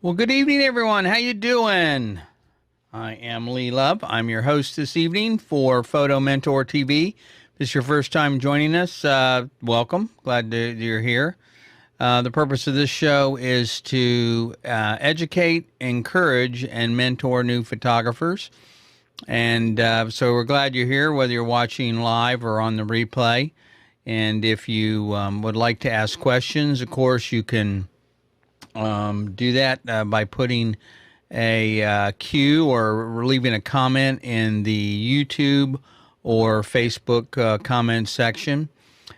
Well, good evening, everyone. How you doing? I am Lee Love. I'm your host this evening for Photo Mentor TV. If this is your first time joining us, welcome. Glad you're here. The purpose of this show is to educate, encourage, and mentor new photographers. And so we're glad you're here, whether you're watching live or on the replay. And if you would like to ask questions, of course, you can do that by putting a Q or leaving a comment in the YouTube or Facebook comment section.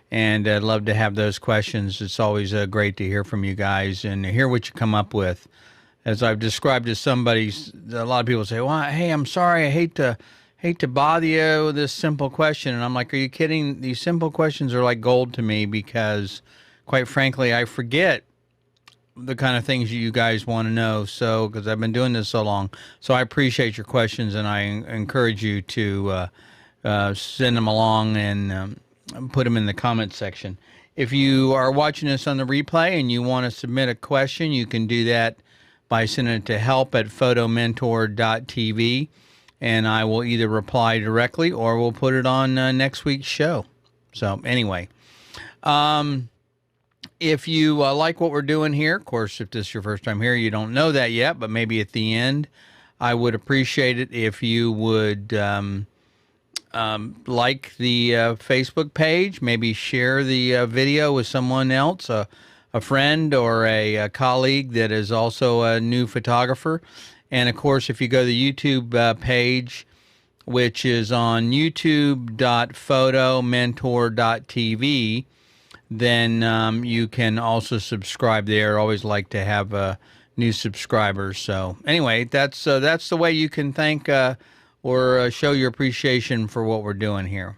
And I'd love to have those questions. It's always great to hear from you guys and hear what you come up with. As I've described to somebody, a lot of people say, "Well, hey, I'm sorry, I hate to bother you with this simple question." And I'm like, "Are you kidding? These simple questions are like gold to me because, quite frankly, I forget the kind of things you guys want to know. So, because I've been doing this so long, so I appreciate your questions, and I encourage you to send them along and put them in the comment section. If you are watching this on the replay and you want to submit a question, you can do that by sending it to help@photomentor.tv, and I will either reply directly or we'll put it on next week's show. So anyway, if you like what we're doing here, of course, if this is your first time here, you don't know that yet, but maybe at the end, I would appreciate it if you would like the Facebook page, maybe share the video with someone else, a friend or a colleague that is also a new photographer. And of course, if you go to the YouTube page, which is on youtube.photomentor.tv, then you can also subscribe there. Always like to have new subscribers. So anyway, that's the way you can thank or show your appreciation for what we're doing here.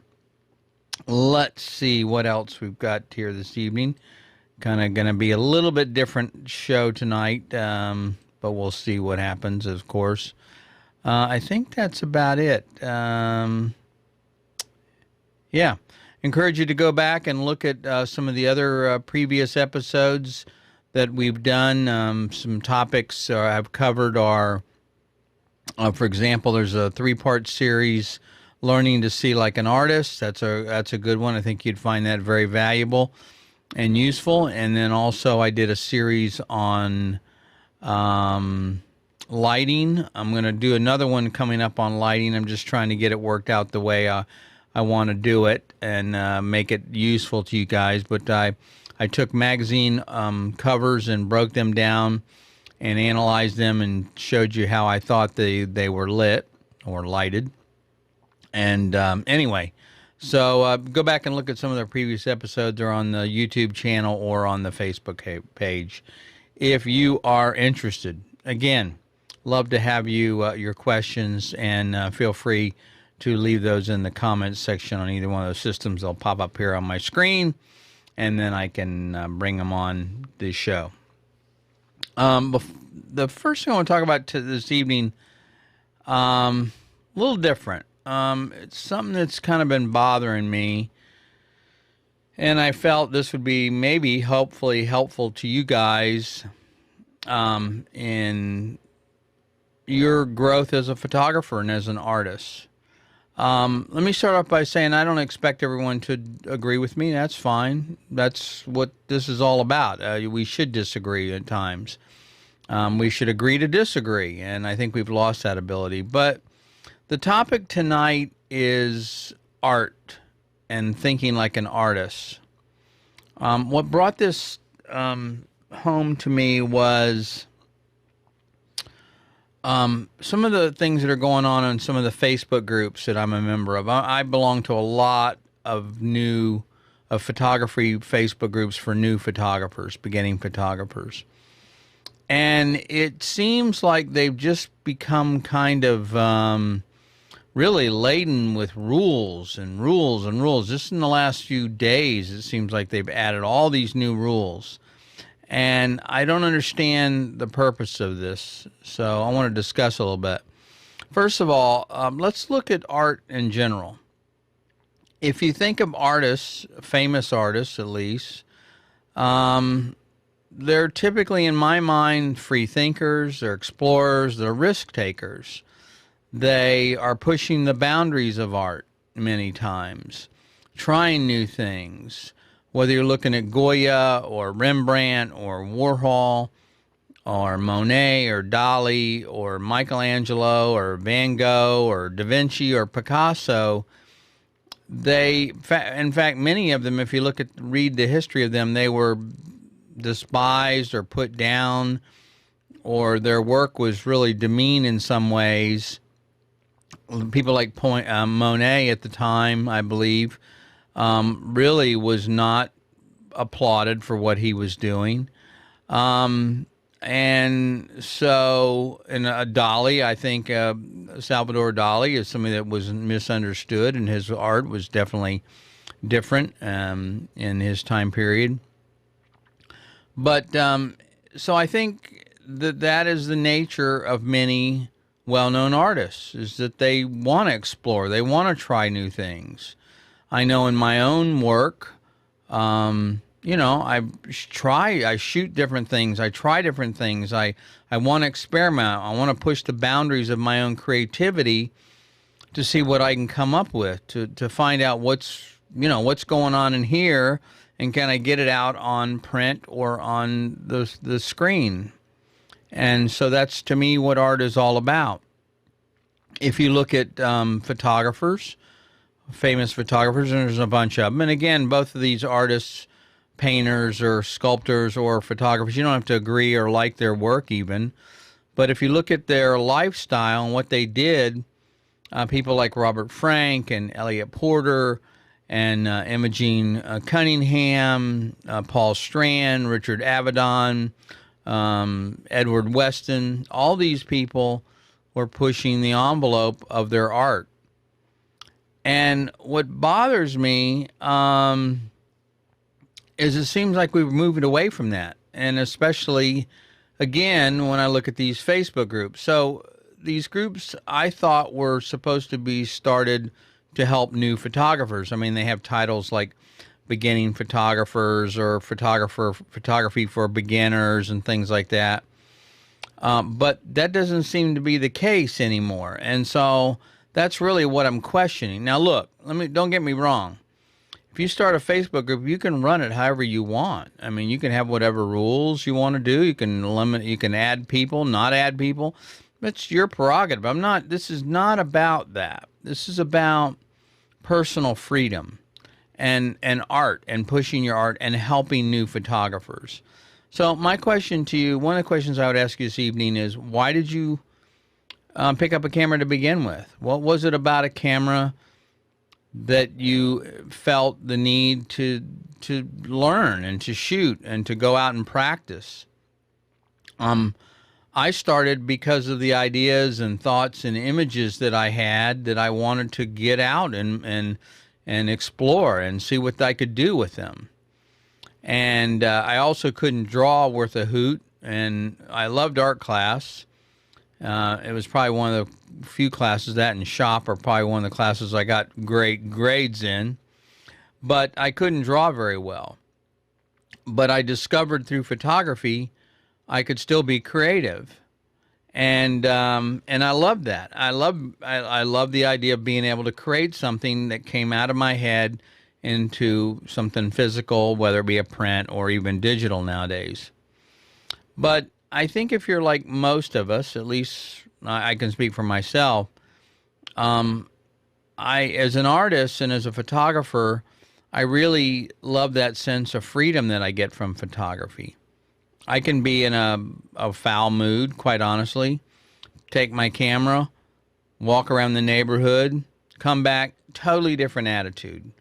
Let's see what else we've got here this evening. Kind of going to be a little bit different show tonight, but we'll see what happens, of course. I think that's about it. Yeah. Encourage you to go back and look at some of the other previous episodes that we've done. Some topics I've covered are, for example, there's a 3-part series, Learning to See Like an Artist. That's a good one. I think you'd find that very valuable and useful. And then also I did a series on lighting. I'm going to do another one coming up on lighting. I'm just trying to get it worked out the way I want to do it and make it useful to you guys. But I took magazine covers and broke them down and analyzed them and showed you how I thought they were lit or lighted. And anyway, so go back and look at some of the previous episodes. They're on the YouTube channel or on the Facebook page if you are interested. Again, love to have you your questions, and feel free to leave those in the comments section on either one of those systems. They'll pop up here on my screen, and then I can bring them on the show. The first thing I want to talk about this evening, a little different. It's something that's kind of been bothering me, and I felt this would be maybe hopefully helpful to you guys in your growth as a photographer and as an artist. Let me start off by saying I don't expect everyone to agree with me. That's fine. That's what this is all about. We should disagree at times. We should agree to disagree, and I think we've lost that ability. But the topic tonight is art and thinking like an artist. What brought this home to me was some of the things that are going on in some of the Facebook groups that I'm a member of. I belong to a lot of photography Facebook groups for new photographers, beginning photographers. And it seems like they've just become kind of really laden with rules and rules and rules. Just in the last few days, it seems like they've added all these new rules. And I don't understand the purpose of this, so I want to discuss a little bit. First of all, let's look at art in general. If you think of artists, famous artists at least, they're typically, in my mind, free thinkers, they're explorers, they're risk takers. They are pushing the boundaries of art many times, trying new things. Whether you're looking at Goya or Rembrandt or Warhol or Monet or Dali or Michelangelo or Van Gogh or Da Vinci or Picasso, in fact, many of them, if you read the history of them, they were despised or put down, or their work was really demeaned in some ways. People like Monet at the time, I believe, really was not applauded for what he was doing. And so, Dali, I think Salvador Dali is somebody that was misunderstood, and his art was definitely different in his time period. But so I think that is the nature of many well-known artists, is that they want to explore, they want to try new things. I know in my own work, I shoot different things, I try different things, I want to experiment, I want to push the boundaries of my own creativity to see what I can come up with, to find out what's going on in here, and can I get it out on print or on the screen. And so that's, to me, what art is all about. If you look at photographers, famous photographers, and there's a bunch of them, and again, both of these artists, painters or sculptors or photographers, you don't have to agree or like their work even, but if you look at their lifestyle and what they did, people like Robert Frank and Elliot Porter and Imogen Cunningham, Paul Strand, Richard Avedon, Edward Weston, all these people were pushing the envelope of their art. And what bothers me is it seems like we've moved away from that. And especially, again, when I look at these Facebook groups. So these groups I thought were supposed to be started to help new photographers. I mean, they have titles like beginning photographers or photography for beginners and things like that. But that doesn't seem to be the case anymore. And so that's really what I'm questioning. Now, look, don't get me wrong. If you start a Facebook group, you can run it however you want. I mean, you can have whatever rules you want to do. You can add people, not add people. It's your prerogative. This is not about that. This is about personal freedom and art, and pushing your art and helping new photographers. So my question to you, one of the questions I would ask you this evening is, why did you pick up a camera to begin with? What was it about a camera that you felt the need to learn and to shoot and to go out and practice? I started because of the ideas and thoughts and images that I had that I wanted to get out and explore and see what I could do with them. And I also couldn't draw worth a hoot, and I loved art class. It was probably one of the few classes, that and shop are probably one of the classes I got great grades in, but I couldn't draw very well. But I discovered through photography I could still be creative, and I love that. I love the idea of being able to create something that came out of my head into something physical, whether it be a print or even digital nowadays. But I think if you're like most of us, at least I can speak for myself, as an artist and as a photographer, I really love that sense of freedom that I get from photography. I can be in a foul mood, quite honestly, take my camera, walk around the neighborhood, come back, totally different attitude,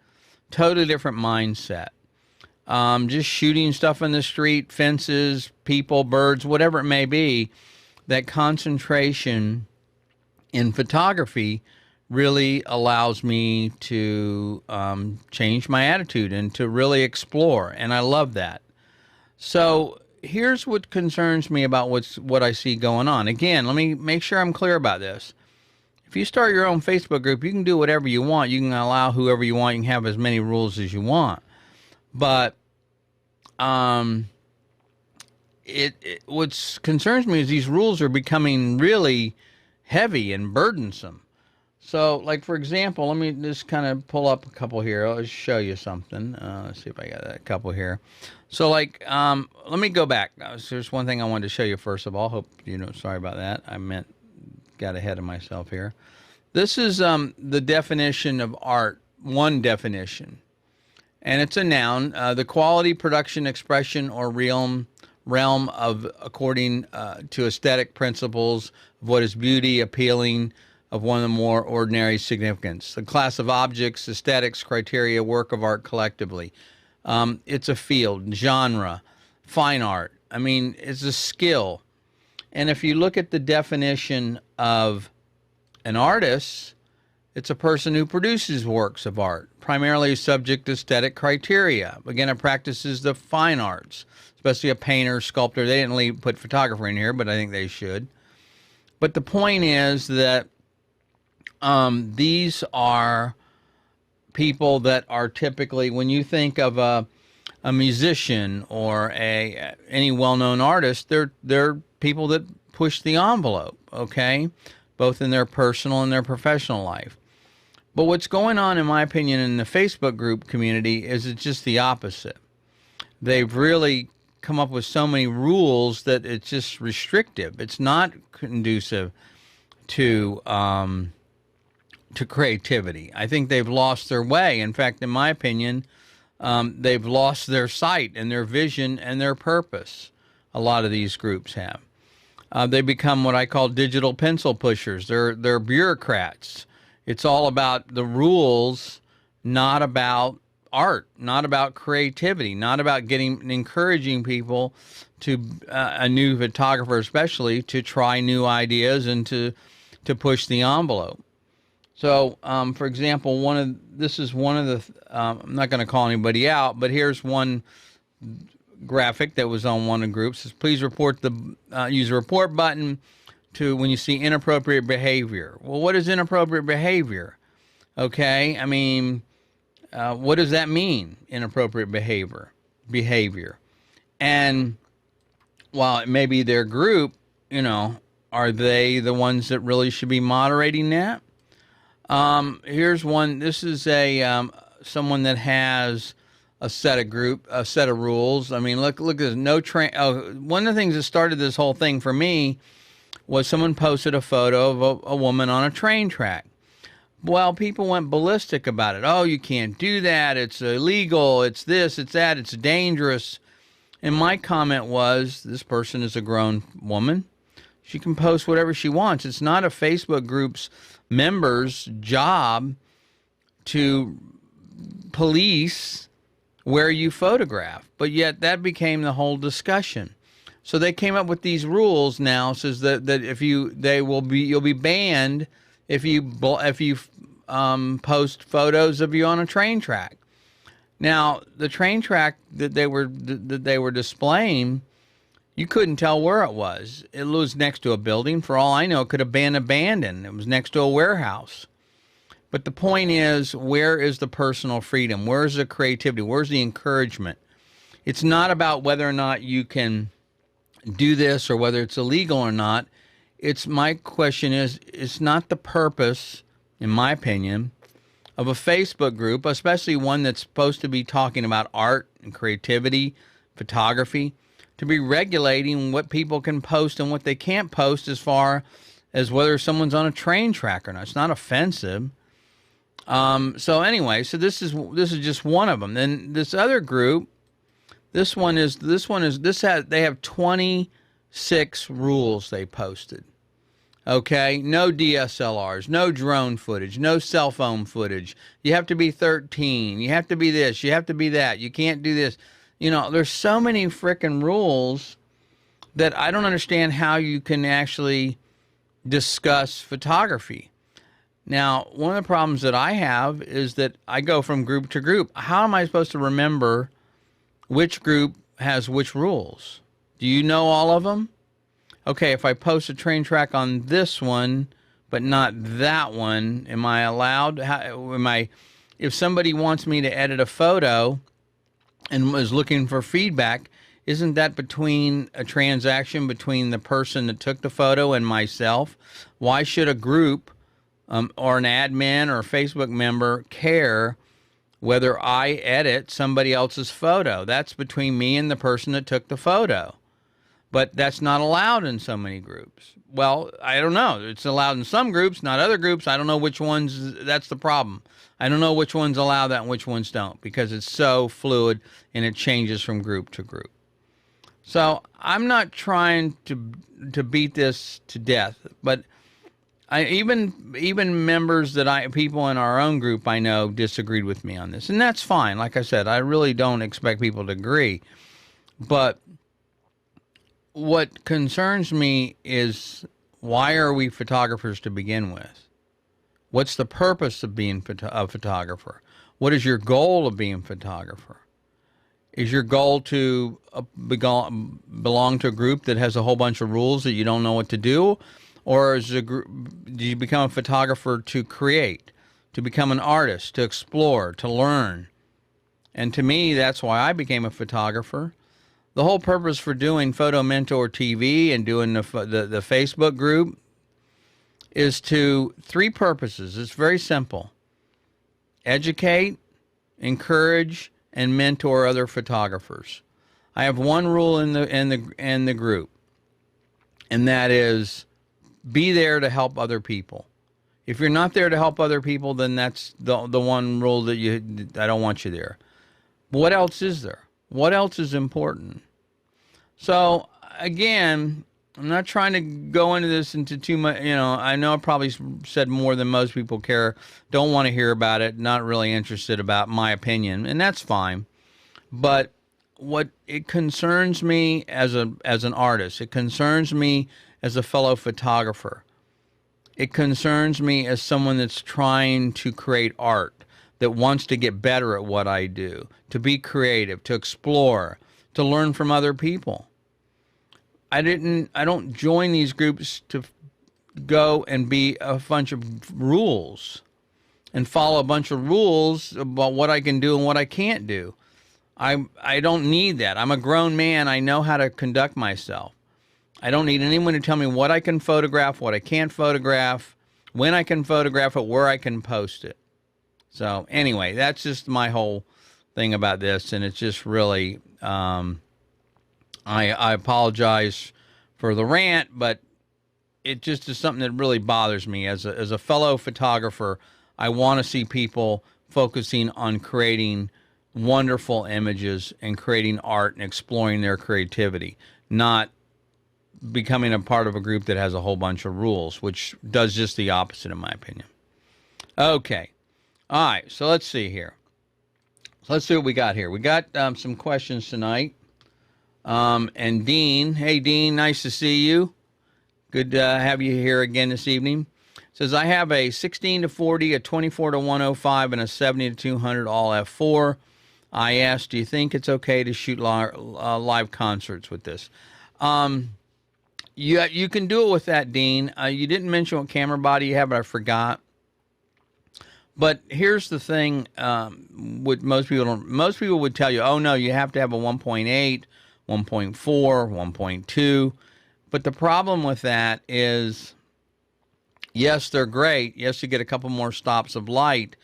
totally different mindset. Just shooting stuff in the street, fences, people, birds, whatever it may be, that concentration in photography really allows me to change my attitude and to really explore, and I love that. So here's what concerns me about what I see going on. Again, let me make sure I'm clear about this. If you start your own Facebook group, you can do whatever you want. You can allow whoever you want. You can have as many rules as you want. But what concerns me is these rules are becoming really heavy and burdensome. So, like, for example, let me just kind of pull up a couple here. I'll just show you something. Let's see if I got a couple here. So, like, let me go back. There's one thing I wanted to show you first of all. Hope you know. Sorry about that. Got ahead of myself here. This is the definition of art. One definition, and it's a noun: the quality, production, expression, or realm of according to aesthetic principles of what is beauty, appealing, of one of the more ordinary significance. The class of objects, aesthetics, criteria, work of art collectively. It's a field, genre, fine art. I mean, it's a skill. And if you look at the definition of an artist, it's a person who produces works of art, primarily subject to aesthetic criteria. Again, it practices the fine arts, especially a painter, sculptor. They didn't put photographer in here, but I think they should. But the point is that these are people that are typically, when you think of a musician or any well-known artist, they're people that push the envelope, okay, both in their personal and their professional life. But what's going on, in my opinion, in the Facebook group community is it's just the opposite. They've really come up with so many rules that it's just restrictive. It's not conducive to creativity. I think they've lost their way. In fact, in my opinion, they've lost their sight and their vision and their purpose. A lot of these groups have. They become what I call digital pencil pushers. They're bureaucrats. It's all about the rules, not about art, not about creativity, not about encouraging people to a new photographer especially to try new ideas and to push the envelope. So, for example, this is one of the, I'm not going to call anybody out, but here's one graphic that was on one of the groups. It says, please use the report button to when you see inappropriate behavior. Well, what is inappropriate behavior? Okay, I mean, what does that mean, inappropriate behavior? And while it may be their group, are they the ones that really should be moderating that? Here's one. This is someone that has a set of rules. I mean, look at this. One of the things that started this whole thing for me was someone posted a photo of a woman on a train track. Well, people went ballistic about it. Oh, you can't do that. It's illegal. It's this, it's that. It's dangerous. And my comment was, this person is a grown woman. She can post whatever she wants. It's not a Facebook group's members' job to police where you photograph. But yet that became the whole discussion. So they came up with these rules now, says that you'll be banned if you post photos of you on a train track. Now, the train track that they were displaying, you couldn't tell where it was. It was next to a building. For all I know, it could have been abandoned. It was next to a warehouse. But the point is, where is the personal freedom? Where's the creativity? Where's the encouragement? It's not about whether or not you can do this or whether it's illegal or not. My question is, it's not the purpose, in my opinion, of a Facebook group, especially one that's supposed to be talking about art and creativity, photography, to be regulating what people can post and what they can't post as far as whether someone's on a train track or not. It's not offensive. So anyway, so this is just one of them. Then this other group, they have 26 rules they posted. Okay, no DSLRs, no drone footage, no cell phone footage. You have to be 13. You have to be this. You have to be that. You can't do this. There's so many frickin' rules that I don't understand how you can actually discuss photography. Now, one of the problems that I have is that I go from group to group. How am I supposed to remember which group has which rules? Do you know all of them? Okay, if I post a train track on this one, but not that one, am I allowed? If somebody wants me to edit a photo and was looking for feedback, Isn't that between a transaction between the person that took the photo and myself? Why should a group or an admin or a Facebook member care whether I edit somebody else's photo? That's between me and the person that took the photo. But that's not allowed in so many groups. Well, I don't know. It's allowed in some groups, not other groups. I don't know which ones. That's the problem. I don't know which ones allow that and which ones don't, because it's so fluid and it changes from group to group. So I'm not trying to beat this to death, but even members people in our own group I know disagreed with me on this, and that's fine. Like I said, I really don't expect people to agree, but what concerns me is, why are we photographers to begin with? What's the purpose of being a photographer? What is your goal of being a photographer? Is your goal to belong to a group that has a whole bunch of rules that you don't know what to do? Or do you become a photographer to create, to become an artist, to explore, to learn? And to me, that's why I became a photographer. The whole purpose for doing Photo Mentor TV and doing the Facebook group is three purposes. It's very simple: educate, encourage, and mentor other photographers. I have one rule in the group, and that is, be there to help other people. If you're not there to help other people, then that's the one rule that I don't want you there. What else is there? What else is important? So again, I'm not trying to go into this into too much. I know I probably said more than most people care. Don't want to hear about it. Not really interested about my opinion, and that's fine. But what it concerns me as an artist, it concerns me as a fellow photographer. It concerns me as someone that's trying to create art, that wants to get better at what I do, to be creative, to explore, to learn from other people. I don't join these groups to go and be a bunch of rules and follow a bunch of rules about what I can do and what I can't do. I don't need that. I'm a grown man. I know how to conduct myself. I don't need anyone to tell me what I can photograph, what I can't photograph, when I can photograph it, where I can post it. So anyway, that's just my whole thing about this, and it's just really, I apologize for the rant, but it just is something that really bothers me. As a fellow photographer, I want to see people focusing on creating wonderful images and creating art and exploring their creativity, not becoming a part of a group that has a whole bunch of rules, which does just the opposite, in my opinion. Okay. All right, so let's see here. So let's see what we got here. We got some questions tonight. And Dean, hey Dean, nice to see you. Good to have you here again this evening. Says, I have a 16-40, a 24-105, and a 70-200 all f4. I asked, do you think it's okay to shoot live concerts with this? You can do it with that, Dean. You didn't mention what camera body you have, but I forgot. But here's the thing, what most people would tell you, oh no, you have to have a 1.8, 1.4, 1.2. But the problem with that is, yes, they're great. Yes, you get a couple more stops of light,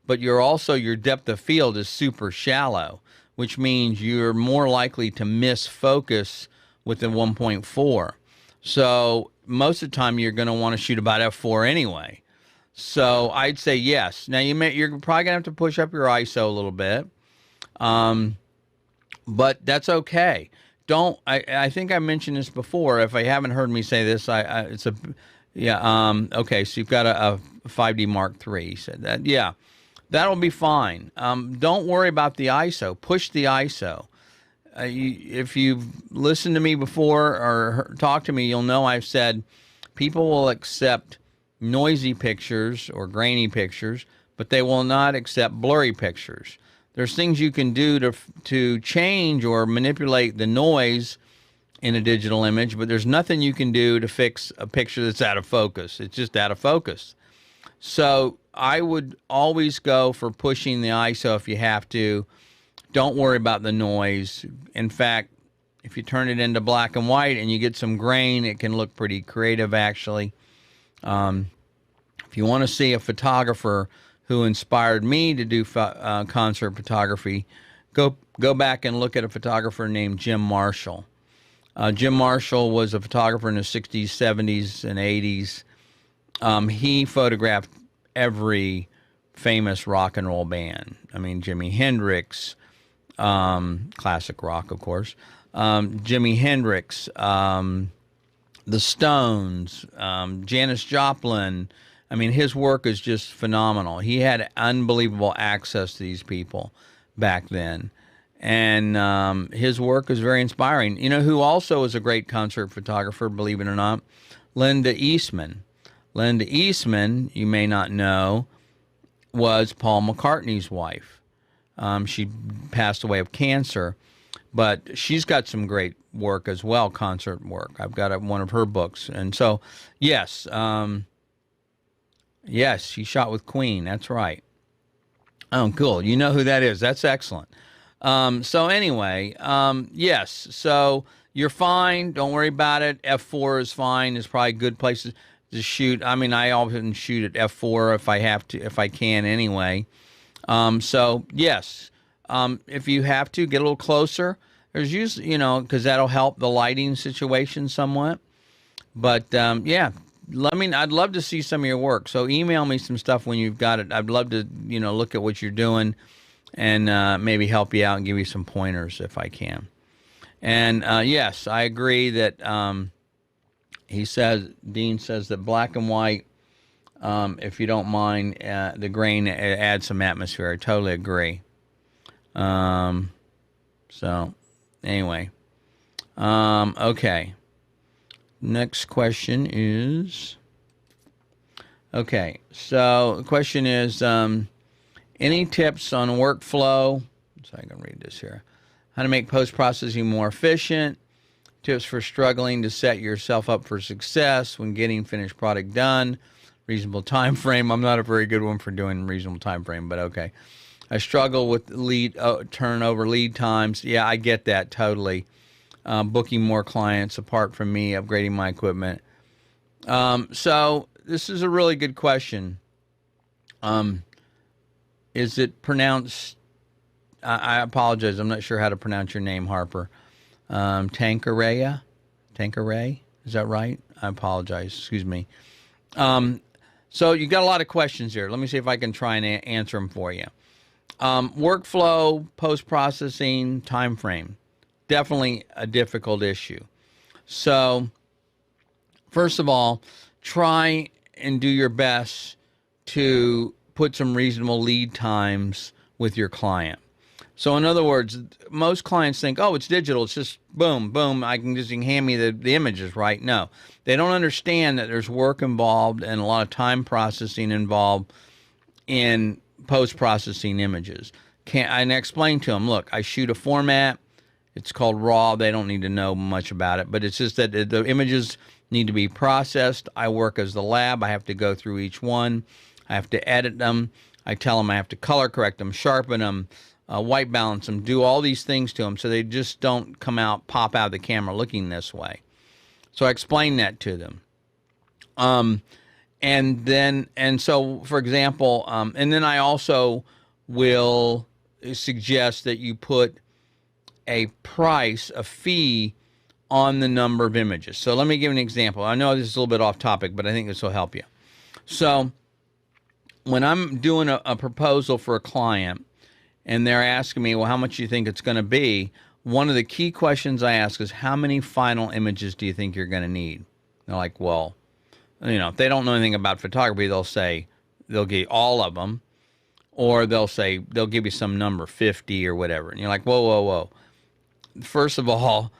but your depth of field is super shallow, which means you're more likely to miss focus with the 1.4. So most of the time you're going to want to shoot about f4 anyway. So I'd say yes. Now you're probably gonna have to push up your ISO a little bit, but that's okay. I think I mentioned this before. If I haven't heard me say this, okay. So you've got a 5D Mark III. He said that. Yeah, that'll be fine. Don't worry about the ISO. Push the ISO. If you've listened to me before or talked to me, you'll know I've said people will accept noisy pictures or grainy pictures, but they will not accept blurry pictures. There's things you can do to change or manipulate the noise in a digital image, but there's nothing you can do to fix a picture that's out of focus. It's just out of focus. So I would always go for pushing the ISO if you have to. Don't worry about the noise. In fact, if you turn it into black and white and you get some grain, it can look pretty creative, actually. If you want to see a photographer who inspired me to do concert photography, go back and look at a photographer named Jim Marshall. Jim Marshall was a photographer in the 60s, 70s, and 80s. He photographed every famous rock and roll band. I mean, Jimi Hendrix, classic rock, of course. Jimi Hendrix, the Stones, Janis Joplin. I mean, his work is just phenomenal. He had unbelievable access to these people back then. And his work is very inspiring. You know who also is a great concert photographer, believe it or not? Linda Eastman. Linda Eastman, you may not know, was Paul McCartney's wife. She passed away of cancer, but she's got some great work as well, concert work. I've got one of her books. And so, yes, yes, she shot with Queen. That's right. Oh, cool. You know who that is. That's excellent. So anyway, yes, so you're fine. Don't worry about it. F4 is fine. It's probably good places to shoot. I mean, I often shoot at F4 if I have to, if I can anyway. So yes, if you have to get a little closer, there's usually, you know, because that'll help the lighting situation somewhat. But yeah, I'd love to see some of your work. So email me some stuff when you've got it. I'd love to, you know, look at what you're doing and maybe help you out and give you some pointers if I can. And yes, I agree that Dean says that black and white, if you don't mind, the grain adds some atmosphere. I totally agree. So anyway, okay. Next question is, okay, so the question is, any tips on workflow? So I can read this here. How to make post-processing more efficient. Tips for struggling to set yourself up for success when getting finished product done. Reasonable time frame. I'm not a very good one for doing reasonable time frame, but okay. I struggle with turnover lead times. Yeah, I get that totally. Booking more clients apart from me, upgrading my equipment. So this is a really good question. Is it pronounced, I apologize, I'm not sure how to pronounce your name, Harper. Tanqueray? Is that right? I apologize, excuse me. So you got a lot of questions here. Let me see if I can try and answer them for you. Workflow, post-processing, time frame. Definitely a difficult issue. So, first of all, try and do your best to put some reasonable lead times with your client. So, in other words, most clients think, oh, it's digital. It's just boom, boom. You can hand me the images, right? No. They don't understand that there's work involved and a lot of time processing involved in post-processing images. I explain to them, look, I shoot a format. It's called RAW. They don't need to know much about it, but it's just that the images need to be processed. I work as the lab. I have to go through each one. I have to edit them. I tell them I have to color correct them, sharpen them, white balance them, do all these things to them so they just don't pop out of the camera looking this way. So I explain that to them. And so, for example, and then I also will suggest that you put a price, a fee on the number of images. So let me give an example. I know this is a little bit off topic, but I think this will help you. So when I'm doing a proposal for a client and they're asking me, well, how much do you think it's going to be? One of the key questions I ask is, how many final images do you think you're going to need? They're like, well, you know, if they don't know anything about photography, they'll give all of them, or they'll give you some number, 50 or whatever. And you're like, whoa, whoa, whoa. First of all,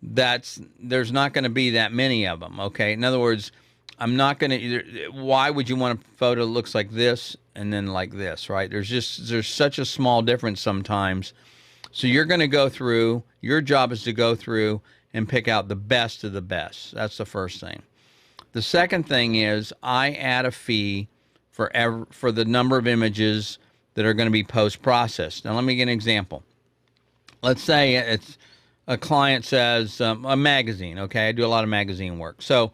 there's not going to be that many of them, okay? In other words, I'm not going to, why would you want a photo that looks like this and then like this, right? There's such a small difference sometimes. So you're going to go through, your job is to go through and pick out the best of the best. That's the first thing. The second thing is I add a fee for the number of images that are going to be post-processed. Now let me give an example. Let's say a client says, a magazine, okay, I do a lot of magazine work. So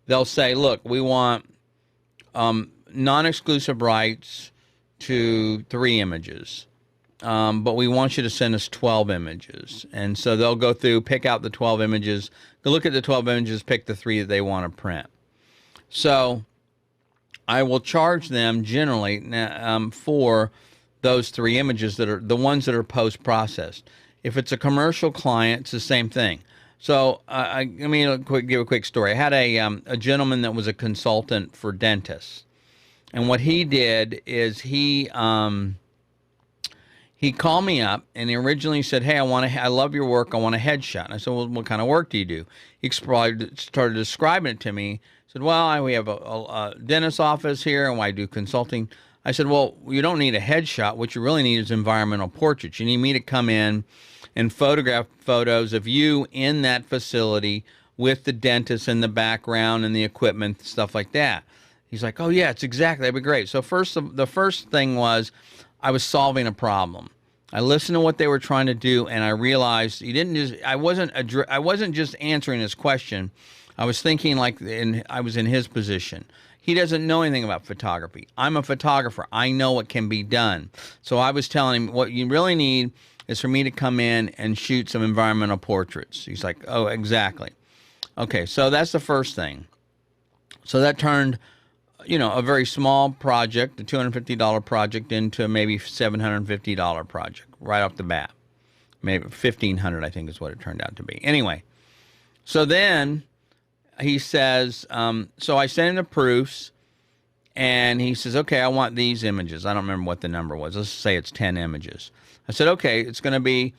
they'll say, look, we want non-exclusive rights to 3 images. But we want you to send us 12 images. And so they'll go through, pick out the 12 images, go look at the 12 images, pick the 3 that they want to print. So I will charge them generally for those 3 images that are the ones that are post-processed. If it's a commercial client, it's the same thing. So let me give a quick story. I had a gentleman that was a consultant for dentists. And what he did is he called me up and he originally said, hey, I love your work. I want a headshot. And I said, well, what kind of work do you do? He started describing it to me. He said, well, we have a dentist office here and I do consulting. I said, well, you don't need a headshot. What you really need is environmental portraits. You need me to come in and photograph photos of you in that facility with the dentist in the background and the equipment, stuff like that. He's like, oh, yeah, it's exactly. That'd be great. So the first thing was I was solving a problem. I listened to what they were trying to do, and I realized I wasn't just answering his question. I was thinking I was in his position. He doesn't know anything about photography. I'm a photographer. I know what can be done. So I was telling him what you really need is for me to come in and shoot some environmental portraits. He's like, oh, exactly. Okay, so that's the first thing. So that turned, a very small project, a $250 project, into maybe $750 project right off the bat. Maybe $1,500, I think is what it turned out to be. Anyway, so then he says, so I sent him the proofs, and he says, okay, I want these images. I don't remember what the number was. Let's say it's 10 images. I said, okay, it's going to be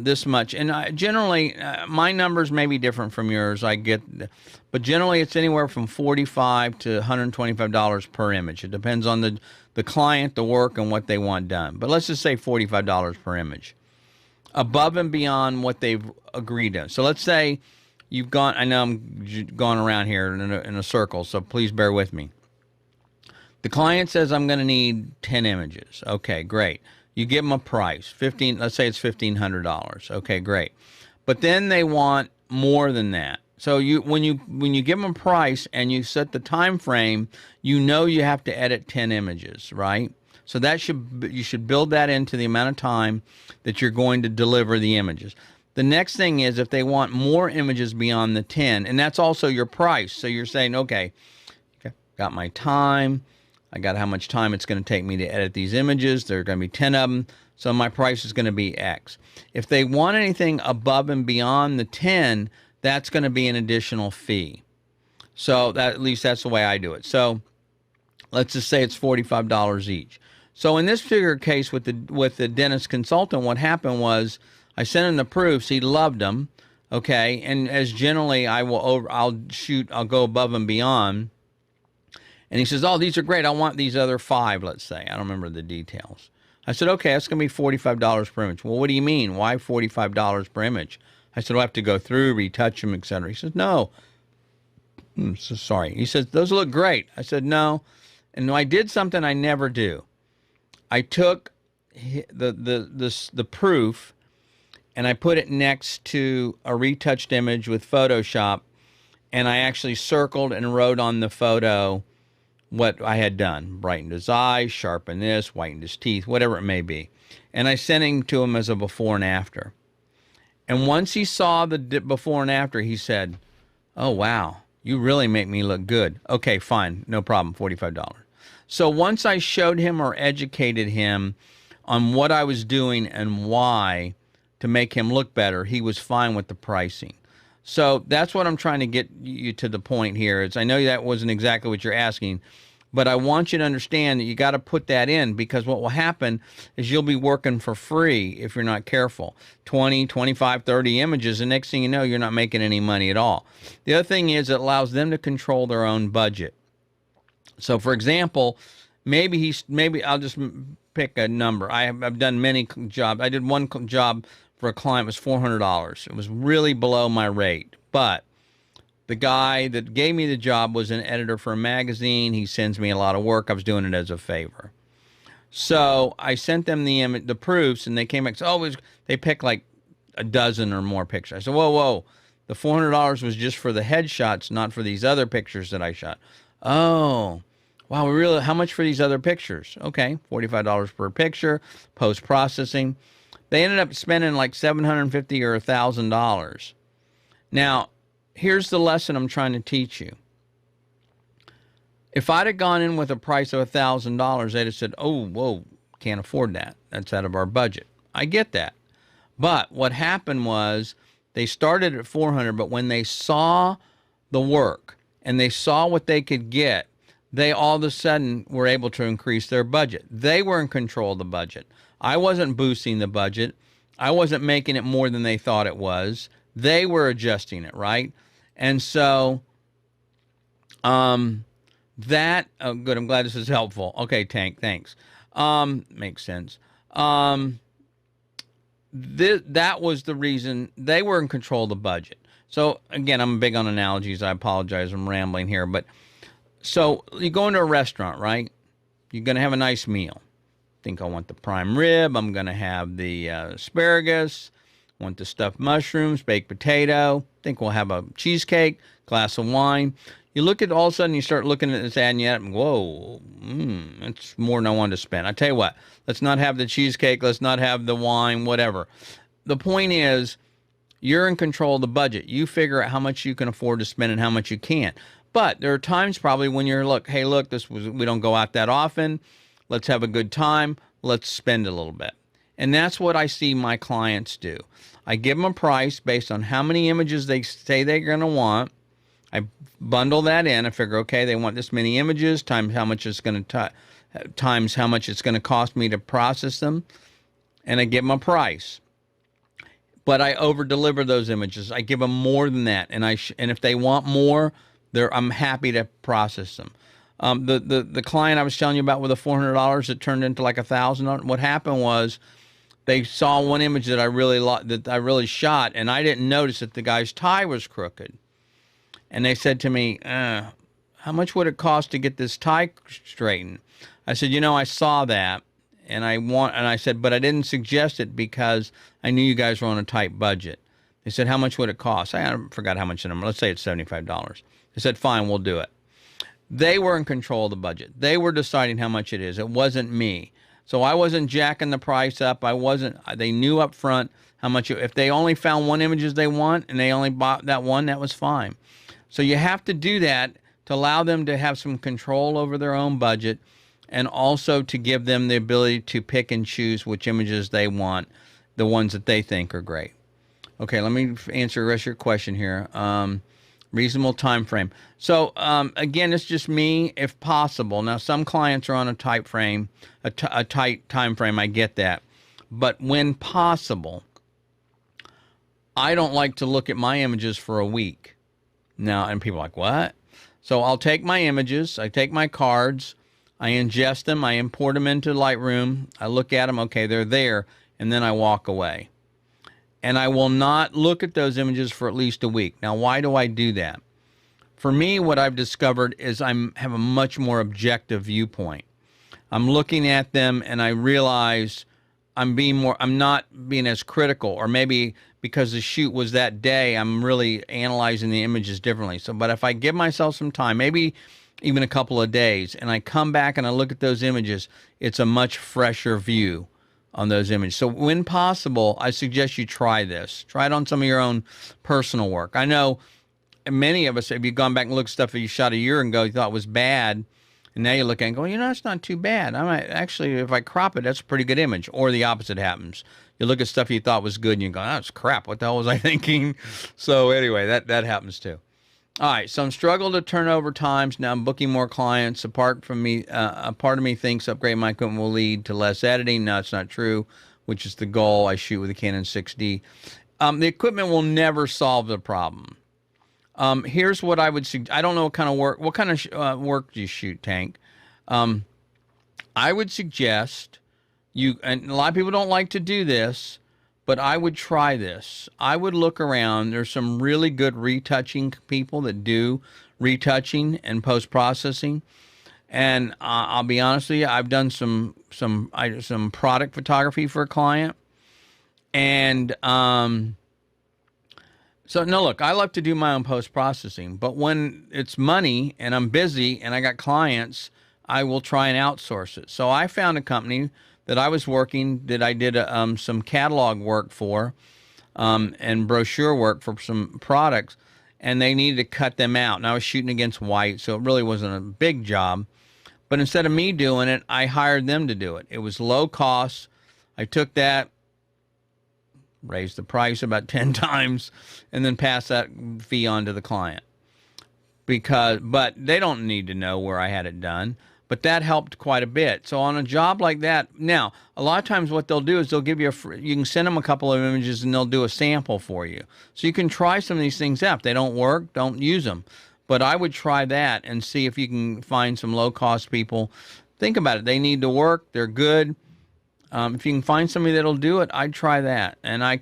this much. And generally, my numbers may be different from yours. But generally, it's anywhere from $45 to $125 per image. It depends on the client, the work, and what they want done. But let's just say $45 per image, above and beyond what they've agreed on. So let's say you've gone. I know I'm going around here in a circle, so please bear with me. The client says, I'm going to need 10 images. Okay, great. You give them a price, let's say it's $1,500. Okay, great. But then they want more than that. So when you give them a price and you set the time frame, you have to edit 10 images, right? So you should build that into the amount of time that you're going to deliver the images. The next thing is if they want more images beyond the 10, and that's also your price. So you're saying, okay, got my time. I got how much time it's going to take me to edit these images. There are going to be 10 of them, so my price is going to be X. If they want anything above and beyond the 10, that's going to be an additional fee. So at least that's the way I do it. So let's just say it's $45 each. So in this particular case with the dentist consultant, what happened was I sent him the proofs. He loved them, okay? And as generally I'll go above and beyond. And he says, oh, these are great. I want these other 5, let's say. I don't remember the details. I said, okay, that's going to be $45 per image. Well, what do you mean? Why $45 per image? I said, I have to go through, retouch them, etc. He says, no. So sorry. He says, those look great. I said, no. And I did something I never do. I took the proof and I put it next to a retouched image with Photoshop, and I actually circled and wrote on the photo what I had done. Brightened his eyes, sharpened this, whitened his teeth, whatever it may be. And I sent him to him as a before and after. And once he saw the before and after, he said, oh, wow, you really make me look good. Okay, fine, no problem, $45. So once I showed him or educated him on what I was doing and why to make him look better, he was fine with the pricing. So that's what I'm trying to get you to the point here. Is I know that wasn't exactly what you're asking, but I want you to understand that you got to put that in, because what will happen is you'll be working for free if you're not careful. 20, 25, 30 images, and next thing you know, you're not making any money at all. The other thing is it allows them to control their own budget. So, for example, maybe I'll just pick a number. I've done many jobs. I did one job for a client. It was $400. It was really below my rate, but the guy that gave me the job was an editor for a magazine. He sends me a lot of work. I was doing it as a favor. So I sent them the proofs, and they came back. So they picked like a dozen or more pictures. I said, whoa, whoa, the $400 was just for the headshots, not for these other pictures that I shot. Oh, wow, really? How much for these other pictures? Okay, $45 per picture, post-processing. They ended up spending like $750 or $1,000. Now, here's the lesson I'm trying to teach you. If I'd have gone in with a price of $1,000, they'd have said, oh, whoa, can't afford that. That's out of our budget. I get that. But what happened was they started at $400, but when they saw the work and they saw what they could get, they all of a sudden were able to increase their budget. They were in control of the budget. I wasn't boosting the budget. I wasn't making it more than they thought it was. They were adjusting it, right? And so, that, oh, good, I'm glad this is helpful. Okay, Tank, thanks. Makes sense. That was the reason they were in control of the budget. So, again, I'm big on analogies. I apologize, I'm rambling here. But so you go into a restaurant, right? You're going to have a nice meal. Think I want the prime rib. I'm going to have the asparagus. Want the stuffed mushrooms, baked potato. Think we'll have a cheesecake, glass of wine. You look at, all of a sudden, you start looking at this ad and you whoa, it's more than I wanted to spend. I tell you what, let's not have the cheesecake. Let's not have the wine, whatever. The point is, you're in control of the budget. You figure out how much you can afford to spend and how much you can't. But there are times probably when you're, hey, look, we don't go out that often. Let's have a good time. Let's spend a little bit. And that's what I see my clients do. I give them a price based on how many images they say they're going to want. I bundle that in. I figure, okay, they want this many images times how much it's going to cost me to process them, and I give them a price. But I over deliver those images. I give them more than that, and if they want more, I'm happy to process them. The client I was telling you about with the $400 that turned into like $1,000. What happened was they saw one image that I really shot, and I didn't notice that the guy's tie was crooked. And they said to me, how much would it cost to get this tie straightened? I said, I saw that, and I said, but I didn't suggest it because I knew you guys were on a tight budget. They said, how much would it cost? I forgot how much the number. Let's say it's $75. They said, fine, we'll do it. They were in control of the budget. They were deciding how much it is. It wasn't me. So I wasn't jacking the price up. They knew up front how much. If they only found one images they want and they only bought that one, that was fine. So you have to do that to allow them to have some control over their own budget, and also to give them the ability to pick and choose which images they want, the ones that they think are great. Okay, let me answer the rest of your question here. Reasonable time frame. So again, it's just me if possible. Now, some clients are on a tight frame, a tight time frame. I get that, but when possible, I don't like to look at my images for a week. Now, and people are like, what? So I'll take my images, I take my cards, I ingest them, I import them into Lightroom, I look at them, okay, they're there, and then I walk away. And I will not look at those images for at least a week. Now, why do I do that? For me, what I've discovered is I have a much more objective viewpoint. I'm looking at them and I realize I'm not being as critical, or maybe because the shoot was that day, I'm really analyzing the images differently. But if I give myself some time, maybe even a couple of days, and I come back and I look at those images, it's a much fresher view on those images. So when possible, I suggest you try this. Try it on some of your own personal work. I know many of us, if you've gone back and looked at stuff that you shot a year ago, you thought was bad, and now you look at it and go, it's not too bad. I might actually, if I crop it, that's a pretty good image. Or the opposite happens. You look at stuff you thought was good and you go, that's crap. What the hell was I thinking? So anyway, that happens too. All right, so I'm struggling to turn over times. Now I'm booking more clients. Apart from me, a part of me thinks upgrading my equipment will lead to less editing. No, it's not true, which is the goal. I shoot with a Canon 6D. The equipment will never solve the problem. Here's what I would suggest. I don't know what kind of work do you shoot, Tank? I would suggest and a lot of people don't like to do this, but I would try this. I would look around. There's some really good retouching people that do retouching and post-processing. And I'll be honest with you, I've done some product photography for a client, And so, no, look, I love to do my own post-processing, but when it's money and I'm busy and I got clients, I will try and outsource it. So I found a company that I was working, that I did some catalog work for, and brochure work for some products, and they needed to cut them out. And I was shooting against white, so it really wasn't a big job. But instead of me doing it, I hired them to do it. It was low cost. I took that, raised the price about 10 times, and then passed that fee on to the client. But they don't need to know where I had it done. But that helped quite a bit. So on a job like that, now, a lot of times what they'll do is they'll give you you can send them a couple of images and they'll do a sample for you. So you can try some of these things out. If they don't work, don't use them. But I would try that and see if you can find some low-cost people. Think about it. They need to work. They're good. If you can find somebody that'll do it, I'd try that. And I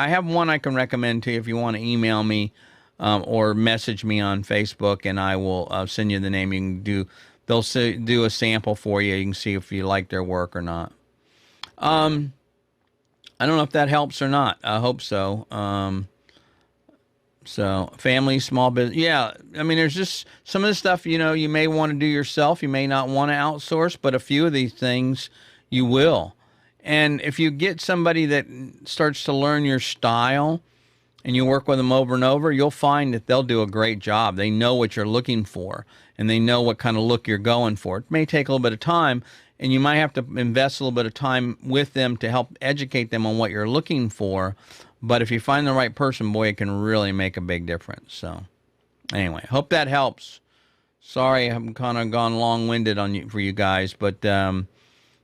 have one I can recommend to you if you want to email me or message me on Facebook, and I will send you the name. You can they'll do a sample for you. You can see if you like their work or not. I don't know if that helps or not. I hope so. So family, small business. Yeah, I mean, there's just some of the stuff, you may want to do yourself. You may not want to outsource, but a few of these things you will. And if you get somebody that starts to learn your style and you work with them over and over, you'll find that they'll do a great job. They know what you're looking for, and they know what kind of look you're going for. It may take a little bit of time, and you might have to invest a little bit of time with them to help educate them on what you're looking for. But if you find the right person, boy, it can really make a big difference. So anyway, hope that helps. Sorry, I'm kind of gone long-winded for you guys, but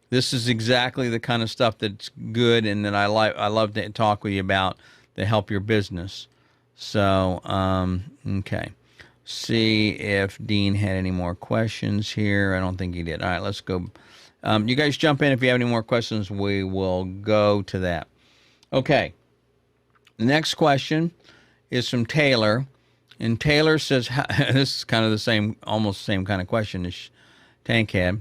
this is exactly the kind of stuff that's good and that I love to talk with you about to help your business. So, okay. See if Dean had any more questions here. I don't think he did. All right, let's go. You guys jump in if you have any more questions. We will go to that. Okay. The next question is from Taylor. And Taylor says, this is kind of the same, almost the same kind of question as Tank had.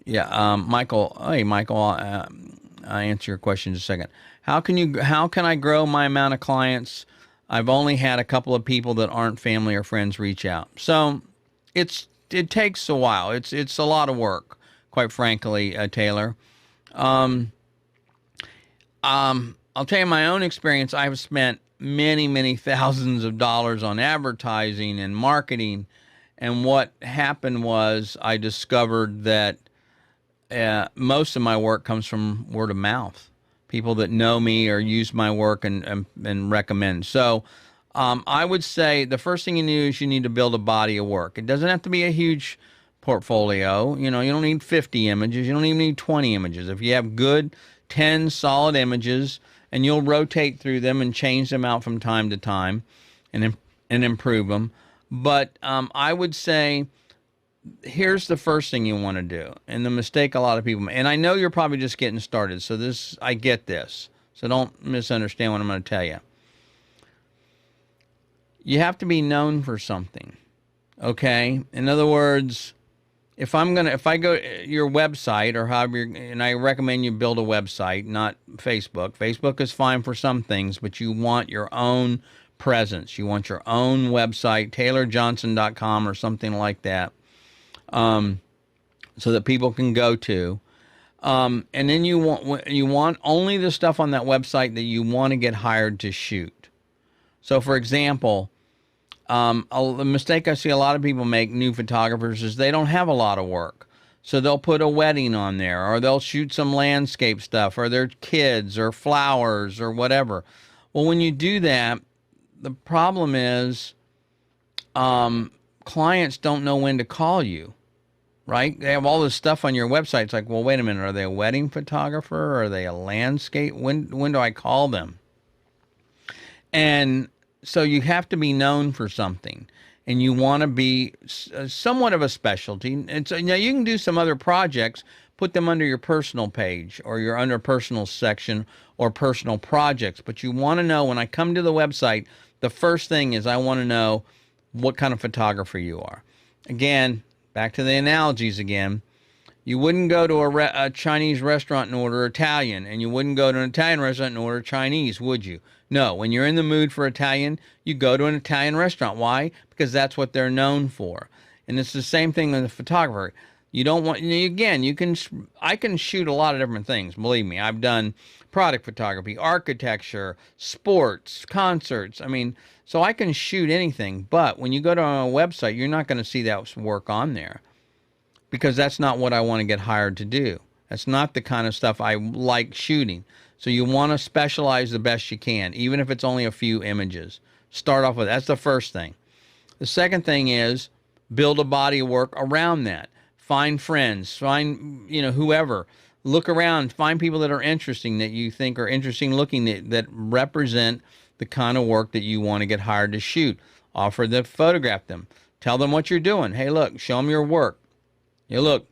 Michael. Hey, Michael, I'll answer your question in a second. How can I grow my amount of clients? I've only had a couple of people that aren't family or friends reach out. So it takes a while. It's a lot of work, quite frankly, Taylor. I'll tell you my own experience. I've spent many, many thousands of dollars on advertising and marketing. And what happened was I discovered that most of my work comes from word of mouth. People that know me or use my work and recommend. So I would say the first thing you do is you need to build a body of work. It doesn't have to be a huge portfolio. You don't need 50 images. You don't even need 20 images. If you have good 10 solid images, and you'll rotate through them and change them out from time to time and improve them. But I would say here's the first thing you want to do, and the mistake a lot of people, and I know you're probably just getting started, so I get this, so don't misunderstand what I'm going to tell you. You have to be known for something, okay? In other words, if I go to your website or however, and I recommend you build a website, not Facebook. Facebook is fine for some things, but you want your own presence. You want your own website, taylorjohnson.com or something like that, so that people can go to. And then you want only the stuff on that website that you want to get hired to shoot. So, for example, the mistake I see a lot of people make, new photographers, is they don't have a lot of work. So they'll put a wedding on there, or they'll shoot some landscape stuff, or their kids, or flowers, or whatever. Well, when you do that, the problem is clients don't know when to call you, right? They have all this stuff on your website. It's like, well, wait a minute. Are they a wedding photographer? Are they a landscape? When do I call them? And so you have to be known for something, and you want to be somewhat of a specialty. And so now you can do some other projects, put them under your personal page or your under personal section or personal projects. But you want to know, when I come to the website, the first thing is I want to know what kind of photographer you are. Again, back to the analogies again. You wouldn't go to a Chinese restaurant and order Italian, and you wouldn't go to an Italian restaurant and order Chinese, would you? No, when you're in the mood for Italian, you go to an Italian restaurant. Why? Because that's what they're known for. And it's the same thing with the photographer. You don't want, again, I can shoot a lot of different things. Believe me, I've done product photography, architecture, sports, concerts. I mean, so I can shoot anything. But when you go to a website, you're not going to see that work on there, because that's not what I want to get hired to do. That's not the kind of stuff I like shooting. So you want to specialize the best you can, even if it's only a few images. Start off with that's the first thing. The second thing is build a body of work around that. Find friends, find, whoever. Look around, find people that are interesting, that you think are interesting looking, that represent the kind of work that you want to get hired to shoot. Offer to photograph them. Tell them what you're doing. Hey, look, show them your work. Hey, look,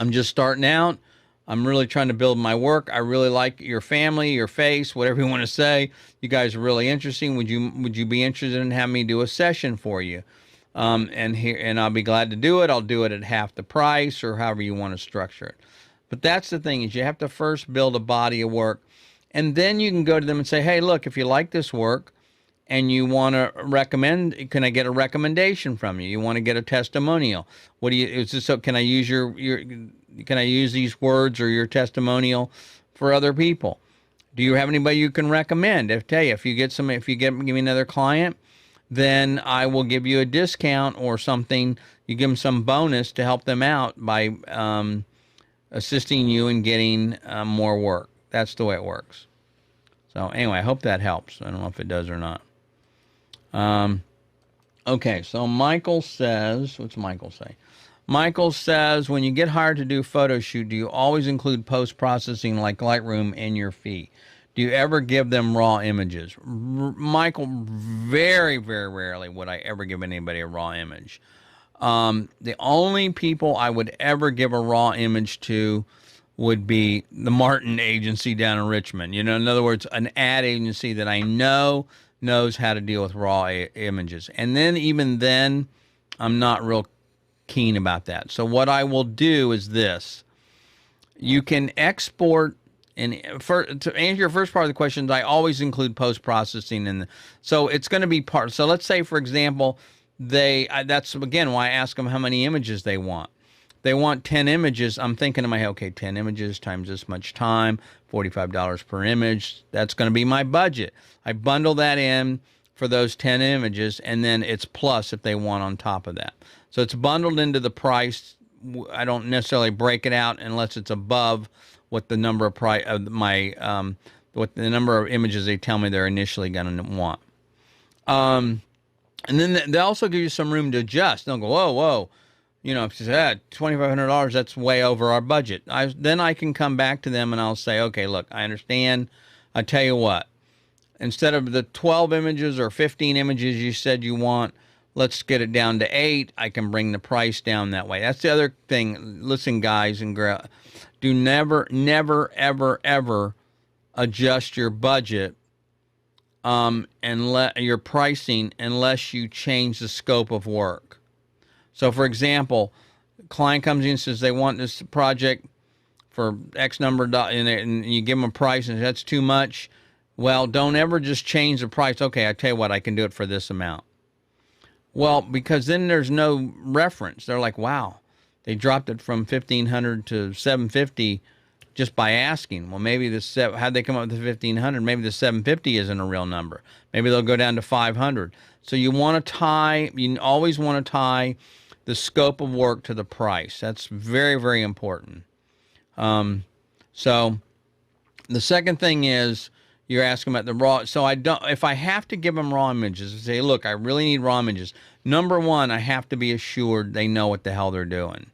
I'm just starting out. I'm really trying to build my work. I really like your family, your face, whatever you want to say. You guys are really interesting. Would you be interested in having me do a session for you? And I'll be glad to do it. I'll do it at half the price, or however you want to structure it. But that's the thing, is you have to first build a body of work, and then you can go to them and say, hey, look, if you like this work and you want to recommend, can I get a recommendation from you? You want to get a testimonial? What do you, is this, so can I use can I use these words or your testimonial for other people? Do you have anybody you can recommend? If you give me another client, then I will give you a discount or something. You give them some bonus to help them out by assisting you in getting more work. That's the way it works. So anyway, I hope that helps. I don't know if it does or not. Okay, so Michael says, what's Michael say? Michael says, when you get hired to do photo shoot, do you always include post-processing like Lightroom in your fee? Do you ever give them raw images? Michael, very, very rarely would I ever give anybody a raw image. The only people I would ever give a raw image to would be the Martin agency down in Richmond. In other words, an ad agency that I know knows how to deal with raw images. And then even then, I'm not real keen about that. So what I will do is this. You can export, and to answer your first part of the questions, I always include post-processing. So it's going to be part. So let's say, for example, that's again why I ask them how many images they want. They want 10 images. I'm thinking in my head, okay, 10 images times this much time, $45 per image. That's going to be my budget. I bundle that in for those 10 images, and then it's plus if they want on top of that. So it's bundled into the price. I don't necessarily break it out unless it's above what the number of what the number of images they tell me they're initially going to want. And then they also give you some room to adjust. They'll go, whoa. If you say, $2,500, that's way over our budget. Then I can come back to them and I'll say, okay, look, I understand. I tell you what, instead of the 12 images or 15 images you said you want, let's get it down to 8. I can bring the price down that way. That's the other thing. Listen, guys and girls, do never, ever, ever adjust your budget and let your pricing unless you change the scope of work. So, for example, client comes in and says they want this project for X number of dollars, and you give them a price, and that's too much. Well, don't ever just change the price. Okay, I tell you what, I can do it for this amount. Well, because then there's no reference. They're like, wow, they dropped it from $1,500 to $750 just by asking. Well, maybe how'd they come up with the $1,500? Maybe the $750 isn't a real number. Maybe they'll go down to $500. So you always want to tie the scope of work to the price. That's very, very important. So the second thing is you're asking about the raw. So if I have to give them raw images, say, look, I really need raw images. Number one, I have to be assured they know what the hell they're doing.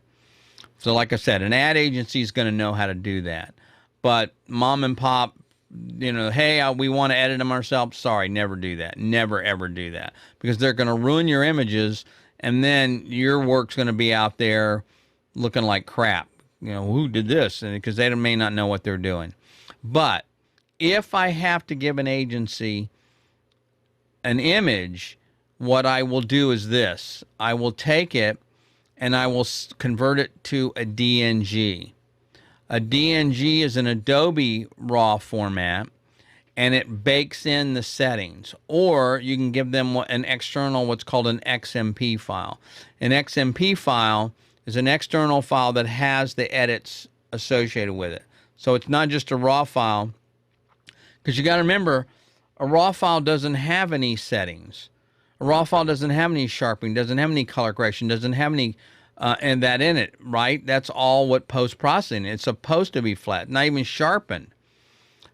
So like I said, an ad agency is going to know how to do that. But mom and pop, hey, we want to edit them ourselves. Sorry, never do that. Never, ever do that. Because they're going to ruin your images, and then your work's going to be out there looking like crap. Who did this? Because they may not know what they're doing. But if I have to give an agency an image, what I will do is this. I will take it and I will convert it to a DNG. A DNG is an Adobe RAW format, and it bakes in the settings. Or you can give them an external, what's called an XMP file. An XMP file is an external file that has the edits associated with it. So it's not just a RAW file, because you got to remember, a RAW file doesn't have any settings. A RAW file doesn't have any sharpening, doesn't have any color correction, doesn't have any and that in it, right? That's all what post-processing. It's supposed to be flat, not even sharpened.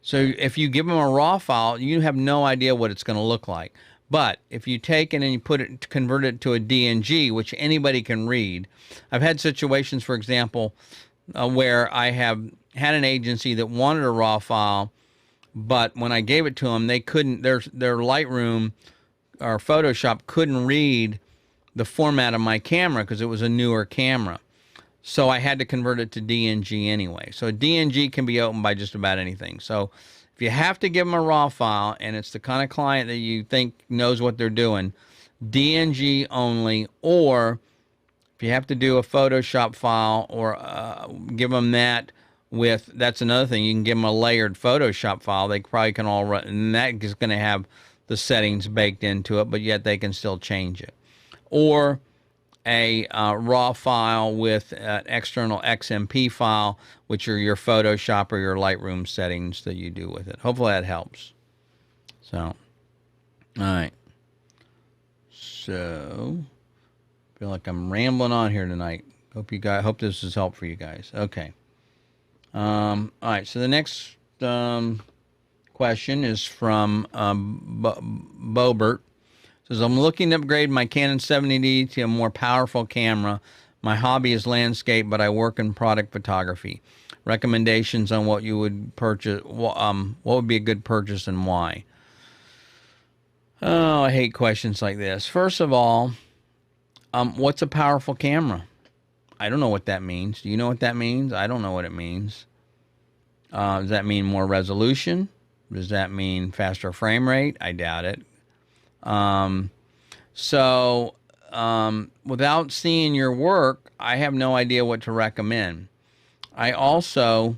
So if you give them a RAW file, you have no idea what it's going to look like. But if you take it and you convert it to a DNG, which anybody can read. I've had situations, for example, where I have had an agency that wanted a RAW file, but when I gave it to them, they couldn't. Their Lightroom or Photoshop couldn't read the format of my camera because it was a newer camera. So I had to convert it to DNG anyway. So a DNG can be opened by just about anything. So if you have to give them a RAW file and it's the kind of client that you think knows what they're doing, DNG only. Or if you have to do a Photoshop file or give them that with, that's another thing. You can give them a layered Photoshop file. They probably can all run, and that is going to have the settings baked into it, but yet they can still change it. Or a RAW file with an external XMP file, which are your Photoshop or your Lightroom settings that you do with it. Hopefully that helps. So, all right. So, I feel like I'm rambling on here tonight. Hope this is helpful for you guys. Okay. All right. So the next question is from Bobert. Says, I'm looking to upgrade my Canon 70D to a more powerful camera. My hobby is landscape, but I work in product photography. Recommendations on what you would purchase, what would be a good purchase and why? Oh, I hate questions like this. First of all, what's a powerful camera? I don't know what that means. Do you know what that means? I don't know what it means. Does that mean more resolution? Does that mean faster frame rate? I doubt it. Without seeing your work, I have no idea what to recommend. I also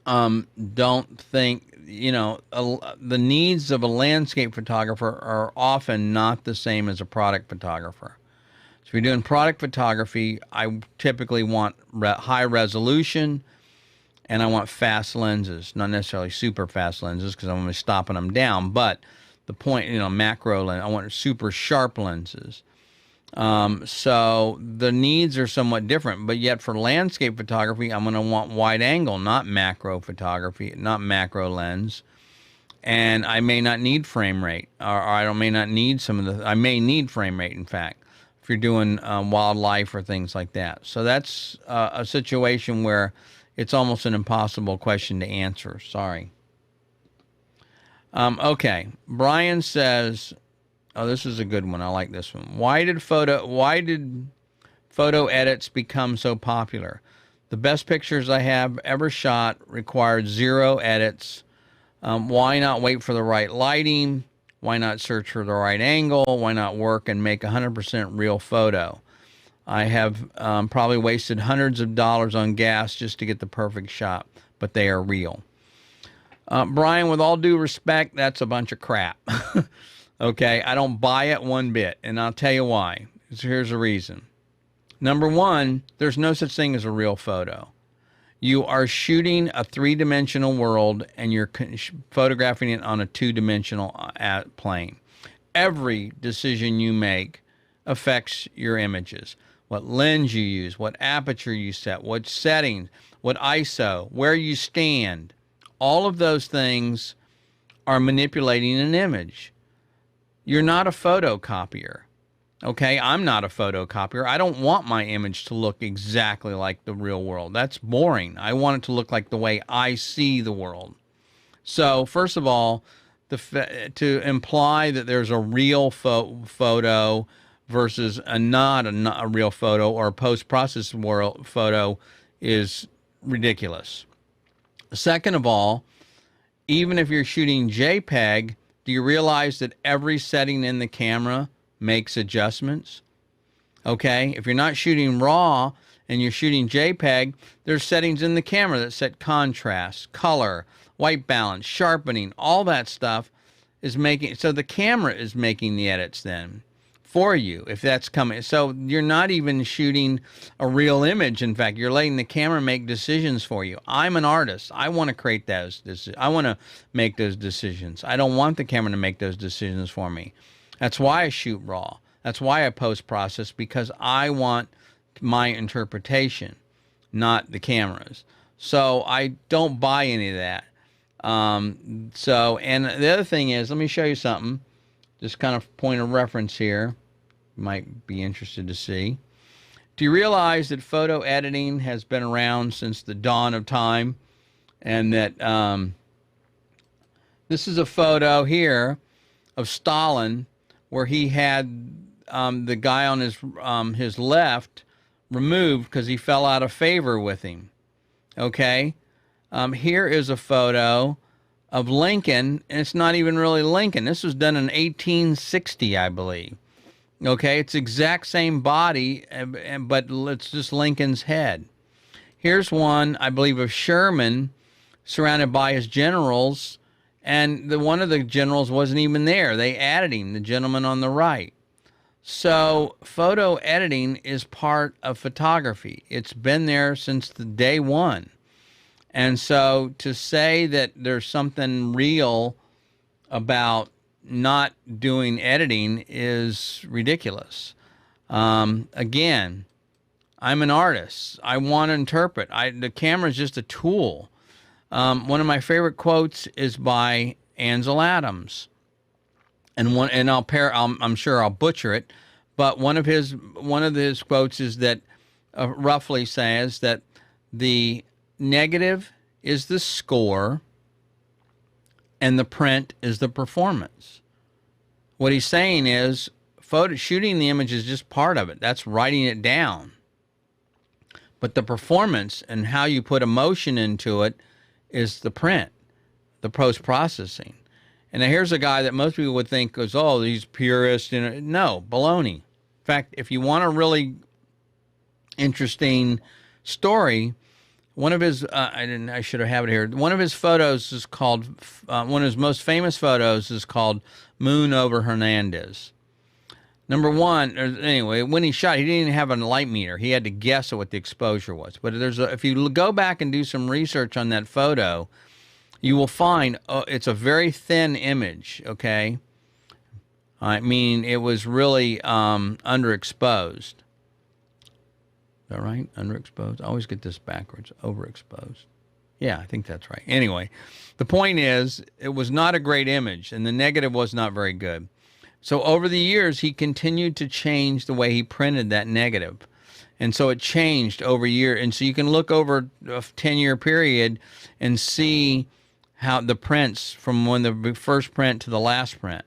don't think, the needs of a landscape photographer are often not the same as a product photographer. So if you're doing product photography, I typically want high resolution and I want fast lenses, not necessarily super fast lenses because I'm going to be stopping them down, but the point, macro lens, I want super sharp lenses. So the needs are somewhat different, but yet for landscape photography, I'm going to want wide angle, not macro photography, not macro lens. And I may not need frame rate, or I may not need I may need frame rate, in fact, if you're doing wildlife or things like that. So that's a situation where it's almost an impossible question to answer. Sorry. Okay. Brian says, oh, this is a good one. I like this one. Why did photo edits become so popular? The best pictures I have ever shot required 0 edits. Why not wait for the right lighting? Why not search for the right angle? Why not work and make 100% real photo? I have probably wasted hundreds of dollars on gas just to get the perfect shot, but they are real. Brian, with all due respect, that's a bunch of crap. Okay, I don't buy it one bit, and I'll tell you why. Here's the reason. Number one, there's no such thing as a real photo. You are shooting a 3-dimensional world, and you're photographing it on a 2-dimensional plane. Every decision you make affects your images. What lens you use, what aperture you set, what settings, what ISO, where you stand. All of those things are manipulating an image. You're not a photocopier. Okay, I'm not a photocopier. I don't want my image to look exactly like the real world. That's boring. I want it to look like the way I see the world. So, first of all, to imply that there's a real photo versus not a real photo or a post-processed photo is ridiculous. Second of all, even if you're shooting JPEG, do you realize that every setting in the camera makes adjustments? Okay, if you're not shooting RAW and you're shooting JPEG, there's settings in the camera that set contrast, color, white balance, sharpening, all that stuff is making, so the camera is making the edits then for you if that's coming. So you're not even shooting a real image. In fact, you're letting the camera make decisions for you. I'm an artist. I want to create those. I want to make those decisions. I don't want the camera to make those decisions for me. That's why I shoot RAW. That's why I post-process, because I want my interpretation, not the camera's. So I don't buy any of that. And the other thing is, let me show you something. Just kind of point of reference here. You might be interested to see. Do you realize that photo editing has been around since the dawn of time? And that this is a photo here of Stalin where he had the guy on his left removed because he fell out of favor with him. Okay? Here is a photo of Lincoln, and it's not even really Lincoln. This was done in 1860, I believe. Okay, it's exact same body, but it's just Lincoln's head. Here's one, I believe, of Sherman surrounded by his generals, and one of the generals wasn't even there. They added him, the gentleman on the right. So photo editing is part of photography. It's been there since the day one. And so to say that there's something real about not doing editing is ridiculous. Again, I'm an artist. I want to interpret. The camera is just a tool. One of my favorite quotes is by Ansel Adams. And I'm sure I'll butcher it, but one of his quotes is that roughly says that the negative is the score and the print is the performance. What he's saying is shooting the image is just part of it. That's writing it down. But the performance and how you put emotion into it is the print, the post-processing. And now here's a guy that most people would think goes, oh, he's purist. No, baloney. In fact, if you want a really interesting story, one of his, I should have it here. One of his photos is called, one of his most famous photos is called Moon over Hernandez. Number one, anyway, when he shot, he didn't even have a light meter. He had to guess at what the exposure was. But if you go back and do some research on that photo, you will find it's a very thin image, okay? I mean, it was really underexposed. Is that right? Underexposed? I always get this backwards. Overexposed. Yeah, I think that's right. Anyway, the point is, it was not a great image, and the negative was not very good. So over the years, he continued to change the way he printed that negative. And so it changed over year. And so you can look over a 10-year period and see how the prints from when the first print to the last print.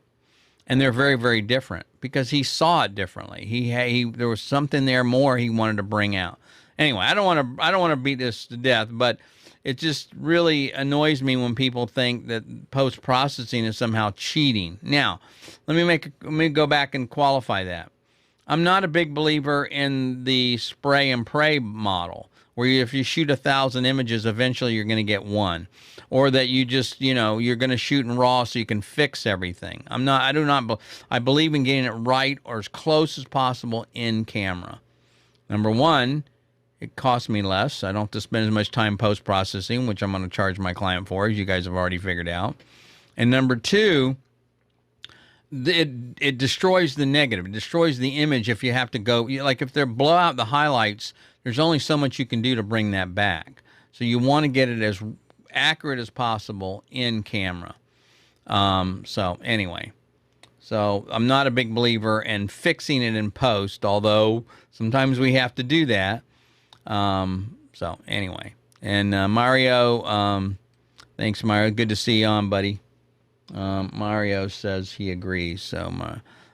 And they're very, very different because he saw it differently. There was something there more he wanted to bring out. Anyway, I don't want to beat this to death, but it just really annoys me when people think that post-processing is somehow cheating. Now, let me go back and qualify that. I'm not a big believer in the spray and pray model, where if you shoot 1,000 images, eventually you're going to get one, or that you just, you're going to shoot in RAW so you can fix everything. I believe in getting it right or as close as possible in camera. Number one, it costs me less. I don't have to spend as much time post-processing, which I'm going to charge my client for, as you guys have already figured out. And number two, it destroys the negative. It destroys the image if you have to go, like if they blow out the highlights, there's only so much you can do to bring that back. So you want to get it as accurate as possible in camera. So anyway, I'm not a big believer in fixing it in post, although sometimes we have to do that. So anyway, and Mario, thanks Mario. Good to see you on, buddy. Mario says he agrees. So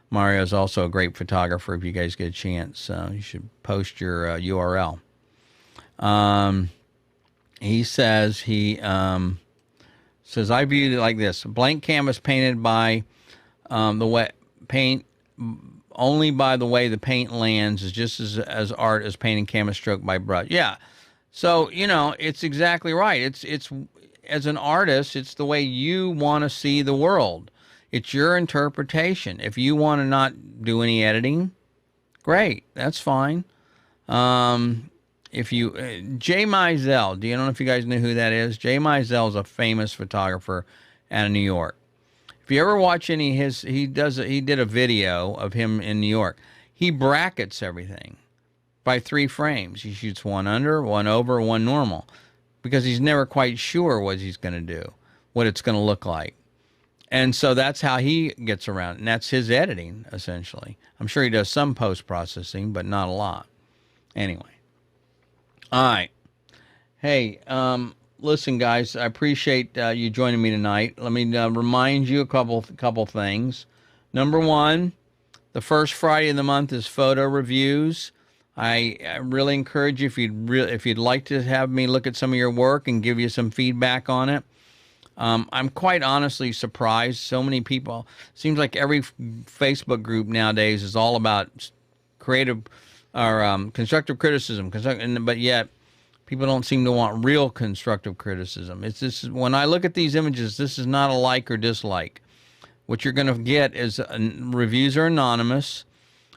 Mario's also a great photographer. If you guys get a chance, you should post your URL. He says I viewed it like this: a blank canvas painted by the wet paint only by the way the paint lands is just as art as painting canvas stroke by brush. Yeah. So, it's exactly right. It's as an artist, it's the way you want to see the world. It's your interpretation. If you want to not do any editing, great. That's fine. If you Jay Mizell, do you know if you guys know who that is? Jay Mizell is a famous photographer out of New York. If you ever watch any of his, he did a video of him in New York. He brackets everything by 3 frames. He shoots one under, one over, one normal, because he's never quite sure what he's going to do, what it's going to look like. And so that's how he gets around, and that's his editing, essentially. I'm sure he does some post-processing, but not a lot. Anyway. All right. Hey, listen, guys, I appreciate you joining me tonight. Let me remind you a couple things. Number one, the first Friday of the month is photo reviews. I really encourage you, if you'd like to have me look at some of your work and give you some feedback on it. I'm quite honestly surprised. So many people, seems like every Facebook group nowadays is all about creative or constructive criticism, but yet people don't seem to want real constructive criticism. It's this, when I look at these images, this is not a like or dislike. What you're going to get is reviews are anonymous,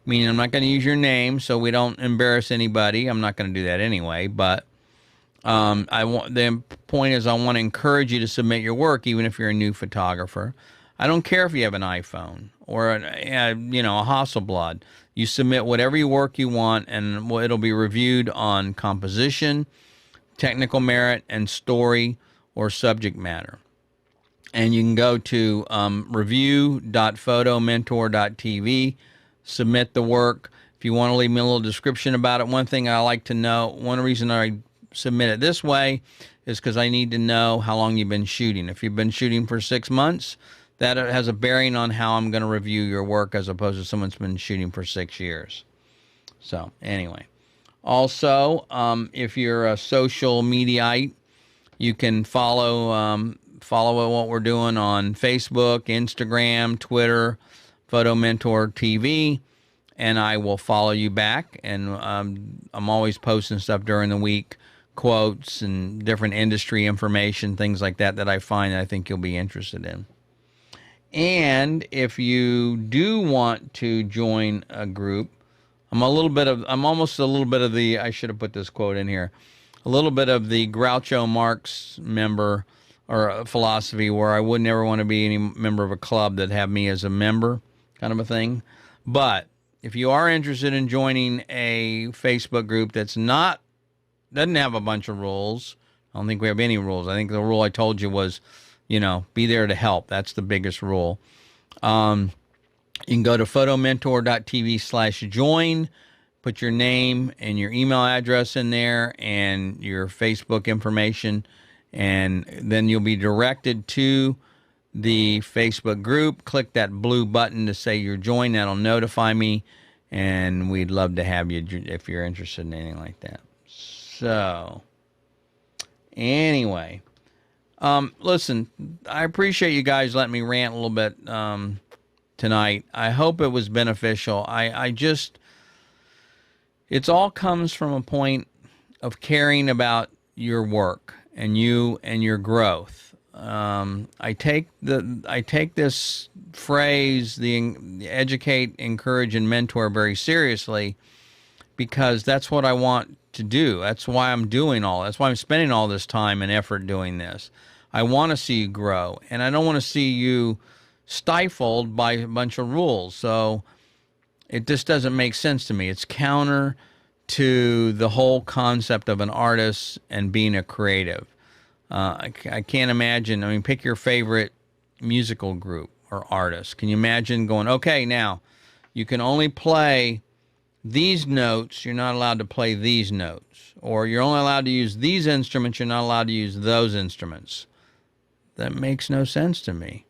meaning I'm not going to use your name so we don't embarrass anybody. I'm not going to do that anyway, but the point is I want to encourage you to submit your work, even if you're a new photographer. I don't care if you have an iPhone or a Hasselblad. You submit whatever work you want, and it'll be reviewed on composition, technical merit, and story or subject matter. And you can go to review.photomentor.tv, submit the work. If you want to leave me a little description about it, one thing I like to know, one reason I submit it this way is because I need to know how long you've been shooting. If you've been shooting for 6 months, that has a bearing on how I'm going to review your work as opposed to someone's been shooting for 6 years. So anyway, also, if you're a social mediaite, you can follow what we're doing on Facebook, Instagram, Twitter, Photo Mentor TV, and I will follow you back. And I'm always posting stuff during the week, quotes and different industry information, things like that I find that I think you'll be interested in. And if you do want to join a group, I'm almost a little bit of the, I should have put this quote in here, a little bit of the Groucho Marx member or philosophy, where I would never want to be any member of a club that have me as a member kind of a thing. But if you are interested in joining a Facebook group doesn't have a bunch of rules, I don't think we have any rules. I think the rule I told you was, be there to help. That's the biggest rule. You can go to photomentor.tv/join, put your name and your email address in there and your Facebook information, and then you'll be directed to the Facebook group. Click that blue button to say you're joined. That'll notify me, and we'd love to have you if you're interested in anything like that. So, anyway, listen, I appreciate you guys letting me rant a little bit tonight. I hope it was beneficial. It all comes from a point of caring about your work and you and your growth. I take this phrase, the educate, encourage, and mentor, very seriously, because that's what I want to do. That's why I'm doing all. That's why I'm spending all this time and effort doing this. I want to see you grow, and I don't want to see you stifled by a bunch of rules. So it just doesn't make sense to me. It's counter to the whole concept of an artist and being a creative. I can't imagine. I mean, pick your favorite musical group or artist. Can you imagine going, okay, now you can only play these notes. You're not allowed to play these notes. Or you're only allowed to use these instruments. You're not allowed to use those instruments. That makes no sense to me.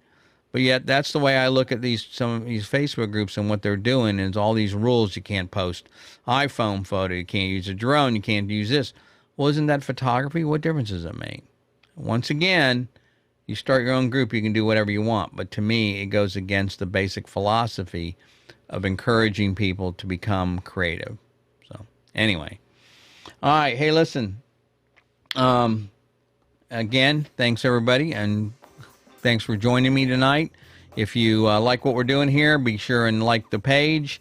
But yet that's the way I look at some of these Facebook groups, and what they're doing is all these rules. You can't post iPhone photo. You can't use a drone. You can't use this. Well, isn't that photography? What difference does it make? Once again, You start your own group, you can do whatever you want. But to me, it goes against the basic philosophy of encouraging people to become creative. So anyway, all right. Hey, listen. Again, thanks everybody, and thanks for joining me tonight. If you like what we're doing here, be sure and like the page,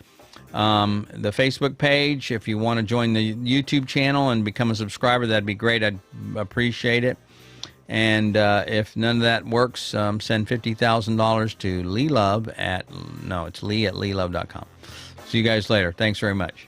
the Facebook page. If you want to join the YouTube channel and become a subscriber, that'd be great. I'd appreciate it. And if none of that works, send $50,000 to Lee Love at, no, it's Lee at leelove.com. See you guys later. Thanks very much.